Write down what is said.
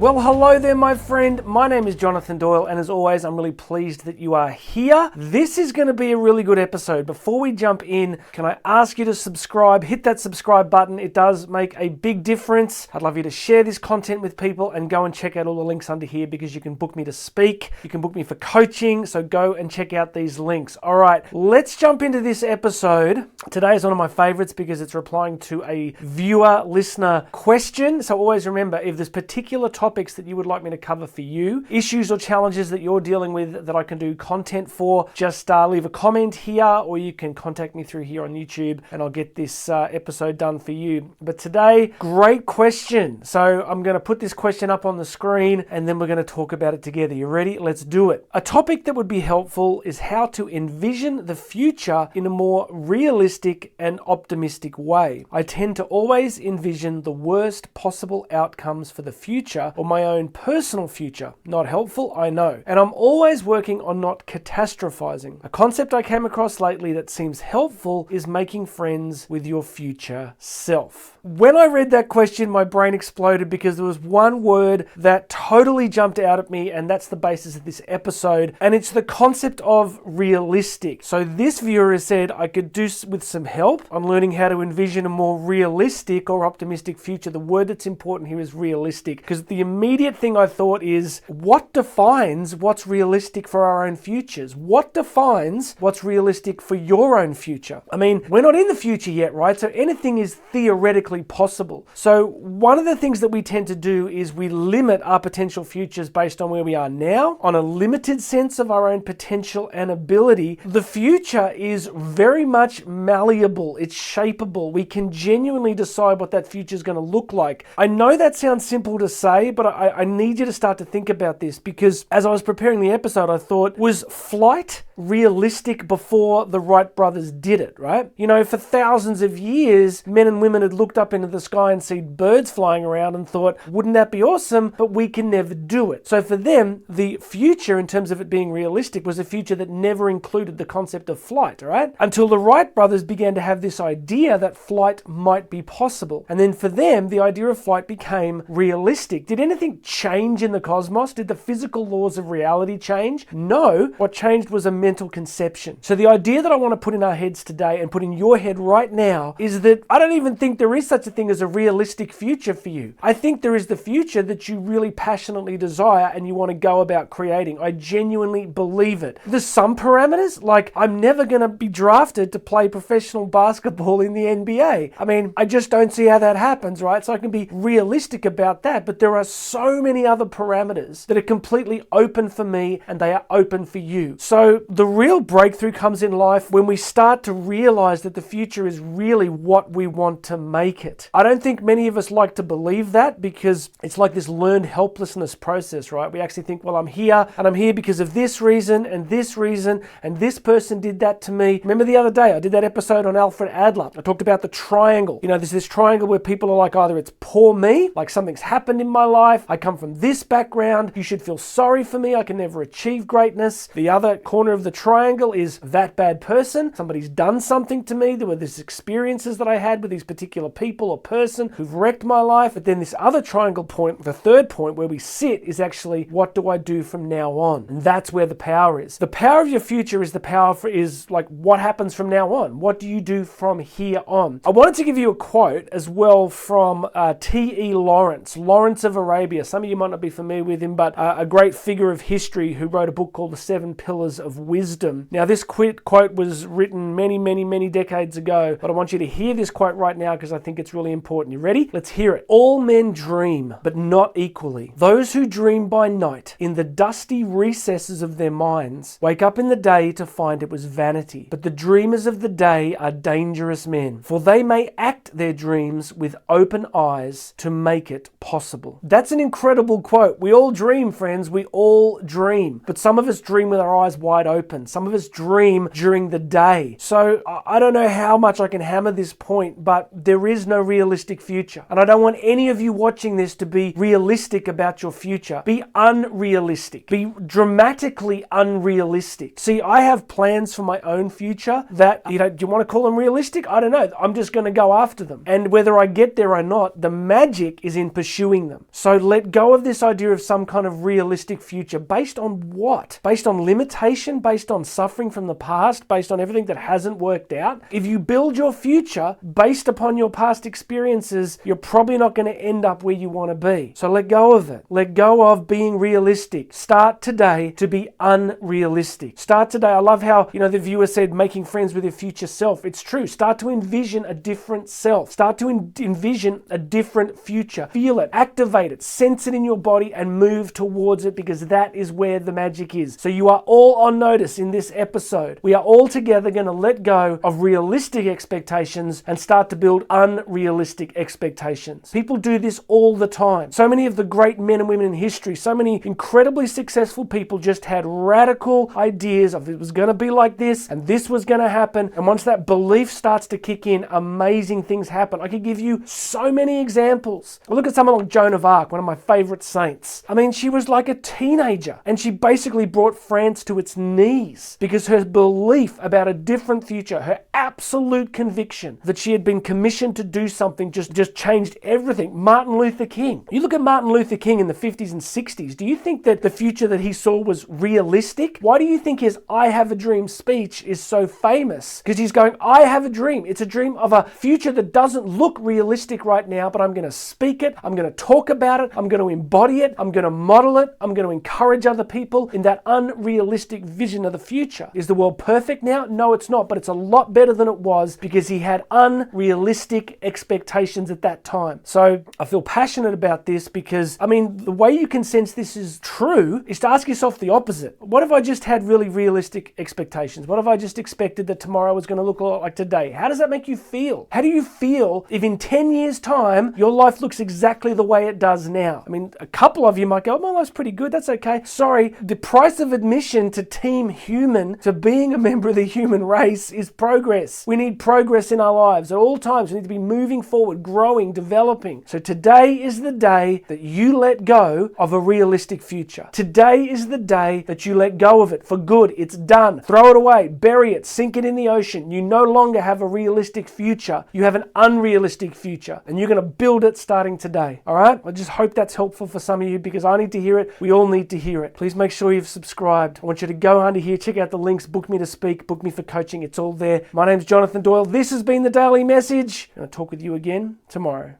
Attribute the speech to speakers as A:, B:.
A: Well, hello there, my friend. My name is Jonathan Doyle, and as always, I'm really pleased that you are here. This is going to be a really good episode. Before we jump in, can I ask you to subscribe? Hit that subscribe button. It does make a big difference. I'd love you to share this content with people and go and check out all the links under here because you can book me to speak. You can book me for coaching, so go and check out these links. All right, let's jump into this episode. Today is one of my favorites because it's replying to a viewer-listener question. So always remember, if there's particular topics that you would like me to cover for you, issues or challenges that you're dealing with that I can do content for, just leave a comment here, or you can contact me through here on YouTube and I'll get this episode done for you. But today, great question. So I'm going to put this question up on the screen and then we're going to talk about it together. You ready? Let's do it. A topic that would be helpful is how to envision the future in a more realistic and optimistic way. I tend to always envision the worst possible outcomes for the future or my own personal future. Not helpful, I know. And I'm always working on not catastrophizing. A concept I came across lately that seems helpful is making friends with your future self. When I read that question, my brain exploded because there was one word that totally jumped out at me, and that's the basis of this episode, and it's the concept of realistic. So this viewer has said I could do with some help on learning how to envision a more realistic or optimistic future. The word that's important here is realistic, because the immediate thing I thought is, what defines what's realistic for our own futures? What defines what's realistic for your own future? I mean, we're not in the future yet, right? So anything is theoretically possible. So one of the things that we tend to do is we limit our potential futures based on where we are now, on a limited sense of our own potential and ability. The future is very much malleable. It's shapeable. We can genuinely decide what that future is going to look like. I know that sounds simple to say, but I need you to start to think about this, because as I was preparing the episode, I thought, was flight realistic before the Wright brothers did it, right? You know, for thousands of years, men and women had looked up into the sky and seen birds flying around and thought, wouldn't that be awesome? But we can never do it. So for them, the future, in terms of it being realistic, was a future that never included the concept of flight, all right? Until the Wright brothers began to have this idea that flight might be possible. And then for them, the idea of flight became realistic. Did anything change in the cosmos? Did the physical laws of reality change? No. What changed was a mental conception. So the idea that I want to put in our heads today and put in your head right now is that I don't even think there is such a thing as a realistic future for you. I think there is the future that you really passionately desire and you want to go about creating. I genuinely believe it. There's some parameters, like I'm never going to be drafted to play professional basketball in the NBA. I mean, I just don't see how that happens, right? So I can be realistic about that, but there are so many other parameters that are completely open for me and they are open for you. So the real breakthrough comes in life when we start to realize that the future is really what we want to make it. I don't think many of us like to believe that because it's like this learned helplessness process, right? We actually think, well, I'm here and I'm here because of this reason and this reason and this person did that to me. Remember the other day, I did that episode on Alfred Adler. I talked about the triangle. You know, there's this triangle where people are like, either it's poor me, like something's happened in my life, I come from this background, you should feel sorry for me, I can never achieve greatness. The other corner of the triangle is that bad person, somebody's done something to me, there were these experiences that I had with these particular people or person who've wrecked my life. But then this other triangle point, the third point where we sit, is actually, what do I do from now on? And that's where the power is. The power of your future is like what happens from now on. What do you do from here on? I wanted to give you a quote as well from T.E. Lawrence of Arabia. Some of you might not be familiar with him, but a great figure of history who wrote a book called The 7 Pillars of Wisdom. Now, this quote was written many decades ago, but I want you to hear this quote right now because I think it's really important. You ready? Let's hear it. All men dream, but not equally. Those who dream by night in the dusty recesses of their minds wake up in the day to find it was vanity. But the dreamers of the day are dangerous men, for they may act their dreams with open eyes to make it possible. That's an incredible quote. We all dream, friends. We all dream. But some of us dream with our eyes wide open. open. Some of us dream during the day. So I don't know how much I can hammer this point, but there is no realistic future. And I don't want any of you watching this to be realistic about your future. Be unrealistic. Be dramatically unrealistic. See, I have plans for my own future that, do you want to call them realistic? I don't know. I'm just going to go after them. And whether I get there or not, the magic is in pursuing them. So let go of this idea of some kind of realistic future. Based on what? Based on limitation, based on suffering from the past, based on everything that hasn't worked out. If you build your future based upon your past experiences, you're probably not going to end up where you want to be. So let go of it. Let go of being realistic. Start today to be unrealistic. Start today. I love how, the viewer said making friends with your future self. It's true. Start to envision a different self. Start to envision a different future. Feel it, activate it, sense it in your body and move towards it, because that is where the magic is. So you are all on notice in this episode. We are all together going to let go of realistic expectations and start to build unrealistic expectations. People do this all the time. So many of the great men and women in history, so many incredibly successful people just had radical ideas of it was going to be like this and this was going to happen. And once that belief starts to kick in, amazing things happen. I could give you so many examples. Look at someone like Joan of Arc, one of my favorite saints. I mean, she was like a teenager and she basically brought France to its knees because her belief about a different future, her absolute conviction that she had been commissioned to do something just changed everything. Martin Luther King. You look at Martin Luther King in the 50s and 60s. Do you think that the future that he saw was realistic? Why do you think his I have a dream speech is so famous? Because he's going, I have a dream. It's a dream of a future that doesn't look realistic right now, but I'm going to speak it. I'm going to talk about it. I'm going to embody it. I'm going to model it. I'm going to encourage other people in that unrealistic vision of the future. Is the world perfect now? No, it's not, but it's a lot better than it was because he had unrealistic expectations at that time. So I feel passionate about this because, the way you can sense this is true is to ask yourself the opposite. What if I just had really realistic expectations? What if I just expected that tomorrow was going to look a lot like today? How does that make you feel? How do you feel if in 10 years' time, your life looks exactly the way it does now? A couple of you might go, my life's pretty good. That's okay. Sorry, the price of admission to Team Human, to being a member of the human race, is progress. We need progress in our lives at all times. We need to be moving forward, growing, developing. So today is the day that you let go of a realistic future. Today is the day that you let go of it for good. It's done. Throw it away, bury it, sink it in the ocean. You no longer have a realistic future. You have an unrealistic future, and you're going to build it starting today. All right? I just hope that's helpful for some of you because I need to hear it. We all need to hear it. Please make sure you've subscribed. I want you to go under here, check out the links, book me to speak, book me for coaching. It's all there. My name's Jonathan Doyle. This has been the Daily Message, and I'll talk with you again tomorrow.